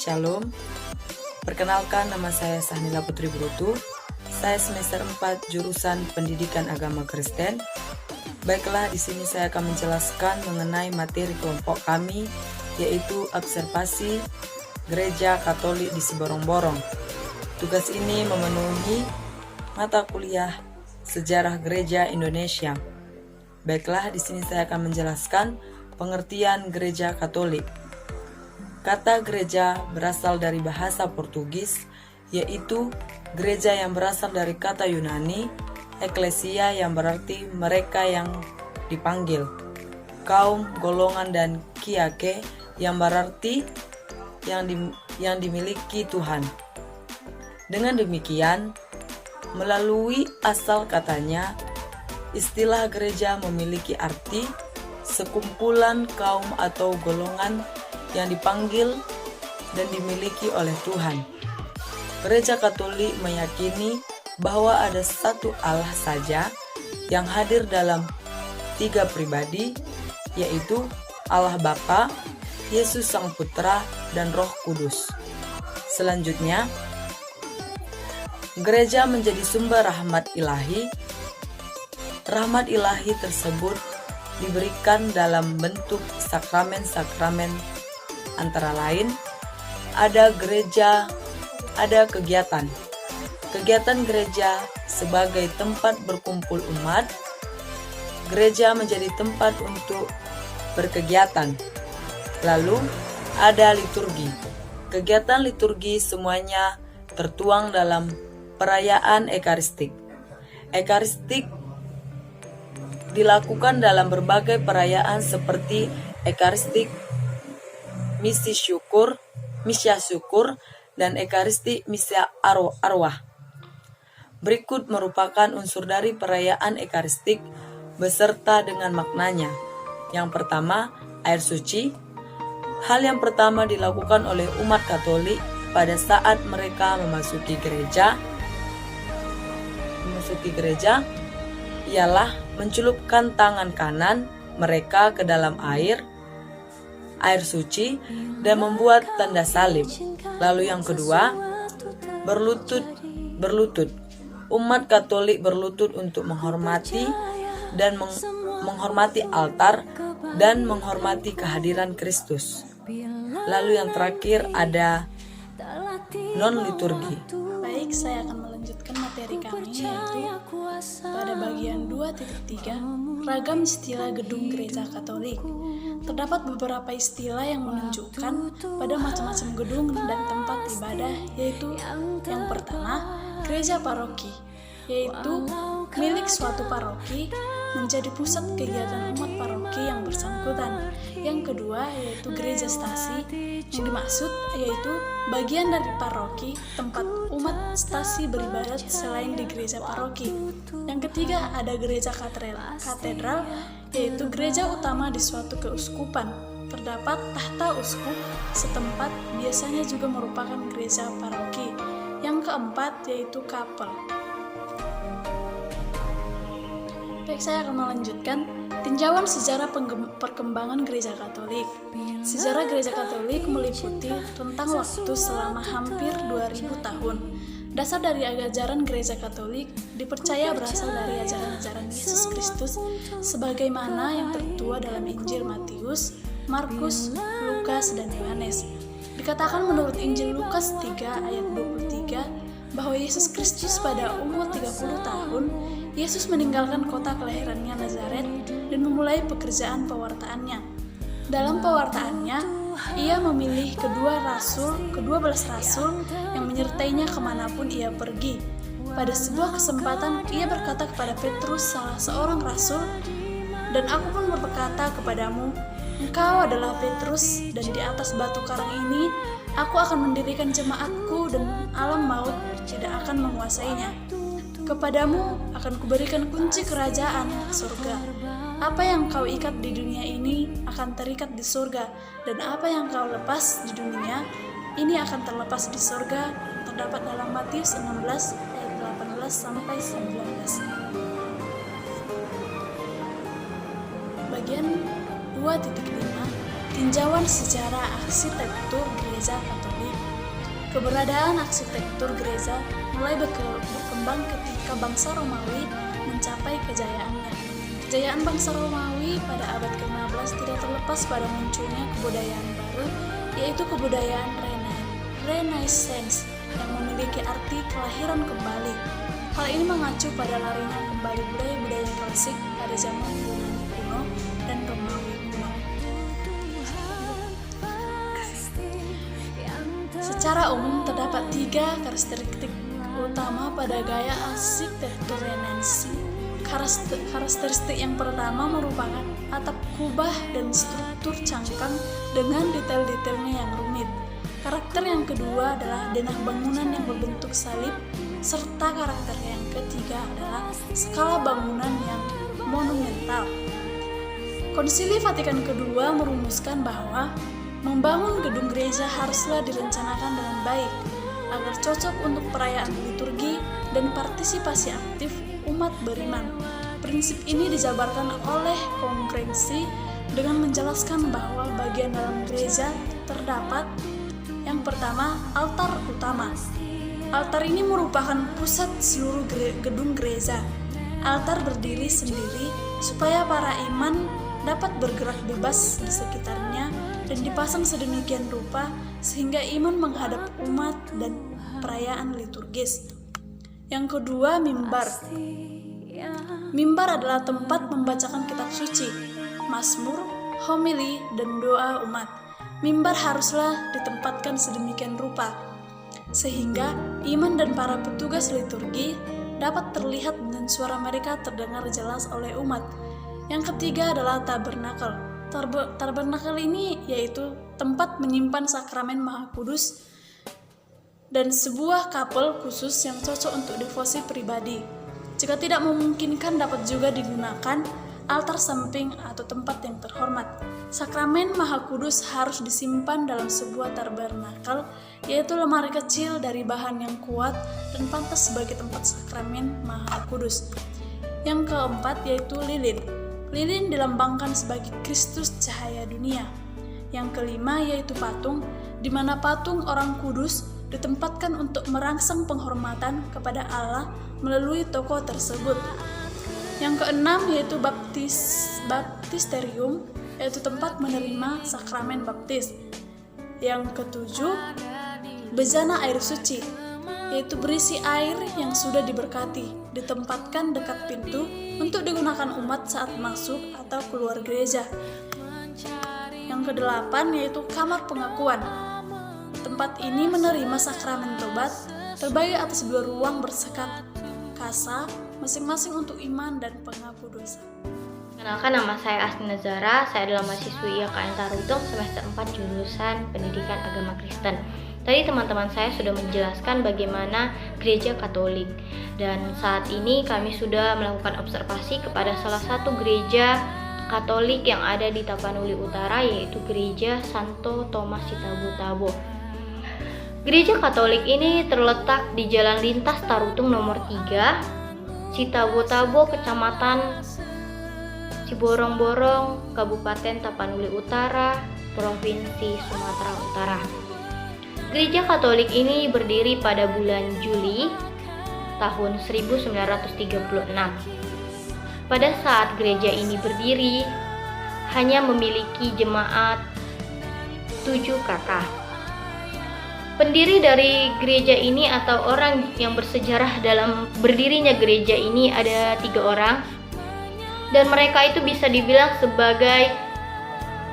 Shalom. Perkenalkan, nama saya Sahnila Putri Brutu. Saya semester 4 jurusan Pendidikan Agama Kristen. Baiklah, di sini saya akan menjelaskan mengenai materi kelompok kami, yaitu observasi Gereja Katolik di Siborong-Borong. Tugas ini memenuhi mata kuliah Sejarah Gereja Indonesia. Baiklah, di sini saya akan menjelaskan pengertian Gereja Katolik. Kata gereja berasal dari bahasa Portugis, yaitu gereja yang berasal dari kata Yunani, eklesia yang berarti mereka yang dipanggil, kaum, golongan, dan kiake yang berarti yang dimiliki Tuhan. Dengan demikian, melalui asal katanya, istilah gereja memiliki arti sekumpulan kaum atau golongan yang dipanggil dan dimiliki oleh Tuhan. Gereja Katolik meyakini bahwa ada satu Allah saja yang hadir dalam 3 pribadi, yaitu Allah Bapa, Yesus Sang Putra, dan Roh Kudus. Selanjutnya, gereja menjadi sumber rahmat ilahi. Rahmat ilahi tersebut diberikan dalam bentuk sakramen-sakramen, antara lain ada kegiatan. Kegiatan gereja sebagai tempat berkumpul umat. Gereja menjadi tempat untuk berkegiatan. Lalu ada liturgi. Kegiatan liturgi semuanya tertuang dalam perayaan Ekaristik. Ekaristik dilakukan dalam berbagai perayaan seperti Ekaristik Misi Syukur, dan Ekaristi Misi Arwah. Berikut merupakan unsur dari perayaan Ekaristik beserta dengan maknanya. Yang pertama, air suci. Hal yang pertama dilakukan oleh umat Katolik pada saat mereka memasuki gereja ialah mencelupkan tangan kanan mereka ke dalam air suci dan membuat tanda salib. Lalu yang kedua, berlutut. Umat Katolik berlutut untuk menghormati menghormati altar dan menghormati kehadiran Kristus. Lalu yang terakhir ada non-liturgi. Baik, saya akan melanjutkan materi kami, yaitu pada bagian 2.3, ragam istilah gedung gereja Katolik. Terdapat beberapa istilah yang menunjukkan pada macam-macam gedung dan tempat ibadah, yaitu yang pertama, gereja paroki, yaitu milik suatu paroki, menjadi pusat kegiatan umat paroki yang bersangkutan. Yang kedua yaitu gereja stasi, yang dimaksud yaitu bagian dari paroki tempat umat stasi beribadat selain di gereja paroki. Yang ketiga ada gereja katedral, yaitu gereja utama di suatu keuskupan. Terdapat tahta uskup setempat, biasanya juga merupakan gereja paroki. Yang keempat yaitu kapel. Baik, saya akan melanjutkan tinjauan sejarah perkembangan gereja Katolik. Sejarah gereja Katolik meliputi rentang waktu selama hampir 2000 tahun. Dasar dari ajaran gereja Katolik dipercaya berasal dari ajaran-ajaran Yesus Kristus sebagaimana yang tertuang dalam Injil Matius, Markus, Lukas, dan Yohanes. Dikatakan menurut Injil Lukas 3 ayat 23 bahwa Yesus Kristus pada umur 30 tahun, Yesus meninggalkan kota kelahirannya Nazaret dan memulai pekerjaan pewartaannya. Dalam pewartaannya, ia memilih 12 rasul yang menyertainya kemanapun ia pergi. Pada sebuah kesempatan, ia berkata kepada Petrus, salah seorang rasul, "Dan aku pun berkata kepadamu, engkau adalah Petrus, dan di atas batu karang ini aku akan mendirikan jemaatku, dan alam maut tidak akan menguasainya. Kepadamu akan kuberikan kunci kerajaan surga. Apa yang kau ikat di dunia ini akan terikat di surga, dan apa yang kau lepas di dunia ini akan terlepas di surga." Terdapat dalam Matius 16 ayat 18 sampai 19. Bagian 2.5, tinjauan sejarah arsitektur gereja Katolik. Keberadaan arsitektur gereja mulai berkembang ketika bangsa Romawi mencapai kejayaannya. Kejayaan bangsa Romawi pada abad ke-15 tidak terlepas pada munculnya kebudayaan baru, yaitu kebudayaan Renaissance yang memiliki arti kelahiran kembali. Hal ini mengacu pada larinya kembali budaya-budaya klasik pada zaman Yunani kuno dan Romawi kuno. Secara umum terdapat 3 karakteristik utama pada gaya arsitektur Renaissance. Karakteristik yang pertama merupakan atap kubah dan struktur cangkang dengan detail-detailnya yang rumit. Karakter yang kedua adalah denah bangunan yang berbentuk salib, serta karakter yang ketiga adalah skala bangunan yang monumental. Konsili Vatikan kedua merumuskan bahwa membangun gedung gereja haruslah direncanakan dengan baik agar cocok untuk perayaan liturgi dan partisipasi aktif umat beriman. Prinsip ini dijabarkan oleh Kongregasi dengan menjelaskan bahwa bagian dalam gereja terdapat yang pertama, altar utama. Altar ini merupakan pusat seluruh gedung gereja. Altar berdiri sendiri supaya para iman dapat bergerak bebas di sekitarnya dan dipasang sedemikian rupa sehingga iman menghadap umat dan perayaan liturgis. Yang kedua, mimbar. Mimbar adalah tempat membacakan kitab suci, mazmur, homili, dan doa umat. Mimbar haruslah ditempatkan sedemikian rupa sehingga iman dan para petugas liturgi dapat terlihat dan suara mereka terdengar jelas oleh umat. Yang ketiga adalah tabernakel. Tabernakel ini yaitu tempat menyimpan sakramen Maha Kudus dan sebuah kapel khusus yang cocok untuk devosi pribadi. Jika tidak memungkinkan dapat juga digunakan altar samping atau tempat yang terhormat. Sakramen Maha Kudus harus disimpan dalam sebuah tabernakel, yaitu lemari kecil dari bahan yang kuat dan pantas sebagai tempat sakramen Maha Kudus. Yang keempat yaitu lilin. Lilin dilambangkan sebagai Kristus cahaya dunia. Yang kelima yaitu patung, di mana patung orang kudus ditempatkan untuk merangsang penghormatan kepada Allah melalui tokoh tersebut. Yang keenam yaitu baptisterium, yaitu tempat menerima sakramen baptis. Yang ketujuh, bejana air suci, yaitu berisi air yang sudah diberkati, ditempatkan dekat pintu untuk digunakan umat saat masuk atau keluar gereja. Yang kedelapan yaitu kamar pengakuan. Tempat ini menerima sakramen tobat, terbagi atas 2 ruang bersekat kasa, masing-masing untuk iman dan pengaku dosa. Kenalkan, nama saya Asni Nazara, saya adalah mahasiswi IAKN Tarutung semester 4 jurusan Pendidikan Agama Kristen. Tadi teman-teman saya sudah menjelaskan bagaimana gereja Katolik, dan saat ini kami sudah melakukan observasi kepada salah satu gereja Katolik yang ada di Tapanuli Utara, yaitu Gereja Santo Thomas Citabo-Tabo. Gereja Katolik ini terletak di Jalan Lintas Tarutung nomor 3, Citabo-Tabo, Kecamatan Ciborong-Borong, Kabupaten Tapanuli Utara, Provinsi Sumatera Utara. Gereja Katolik ini berdiri pada bulan Juli tahun 1936. Pada saat gereja ini berdiri, hanya memiliki jemaat 7 kakak. Pendiri dari gereja ini atau orang yang bersejarah dalam berdirinya gereja ini ada 3 orang, dan mereka itu bisa dibilang sebagai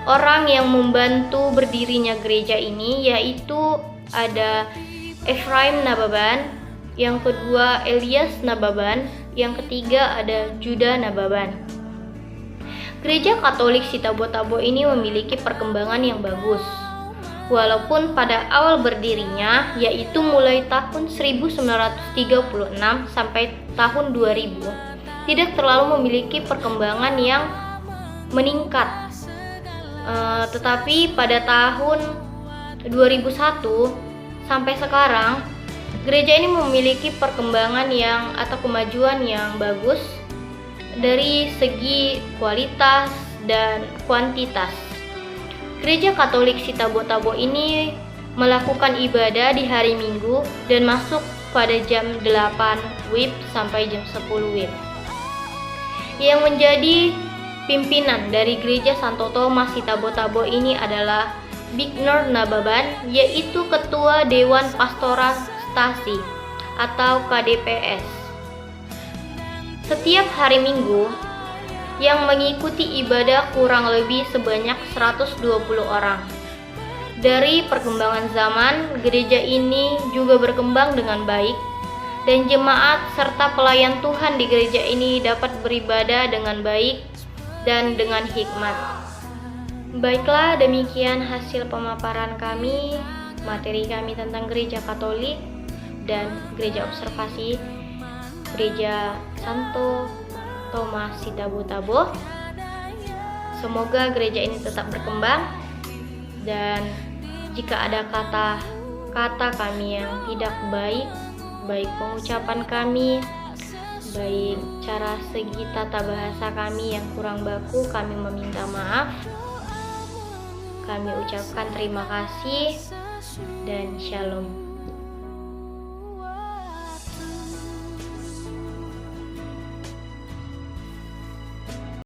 orang yang membantu berdirinya gereja ini, yaitu ada Ephraim Nababan, yang kedua Elias Nababan, yang ketiga ada Juda Nababan. Gereja Katolik Citabo-Tabo ini memiliki perkembangan yang bagus. Walaupun pada awal berdirinya, yaitu mulai tahun 1936 sampai tahun 2000, tidak terlalu memiliki perkembangan yang meningkat. Tetapi pada tahun 2001 sampai sekarang, gereja ini memiliki perkembangan atau kemajuan yang bagus dari segi kualitas dan kuantitas. Gereja Katolik Citabo-Tabo ini melakukan ibadah di hari Minggu dan masuk pada jam 8 WIB sampai jam 10 WIB. Yang menjadi pimpinan dari Gereja Santo Thomas di Tabo-Tabo ini adalah Bignor Nababan, yaitu Ketua Dewan Pastoral Stasi atau KDPS. Setiap hari Minggu yang mengikuti ibadah kurang lebih sebanyak 120 orang. Dari perkembangan zaman, gereja ini juga berkembang dengan baik dan jemaat serta pelayan Tuhan di gereja ini dapat beribadah dengan baik dan dengan hikmat. Baiklah, demikian hasil pemaparan kami, materi kami tentang Gereja Katolik dan Gereja Observasi Gereja Santo Thomas di Tabo-Tabo. Semoga gereja ini tetap berkembang, dan jika ada kata-kata kami yang tidak baik, baik pengucapan kami, baik cara segi tata bahasa kami yang kurang baku, kami meminta maaf. Kami ucapkan terima kasih dan shalom.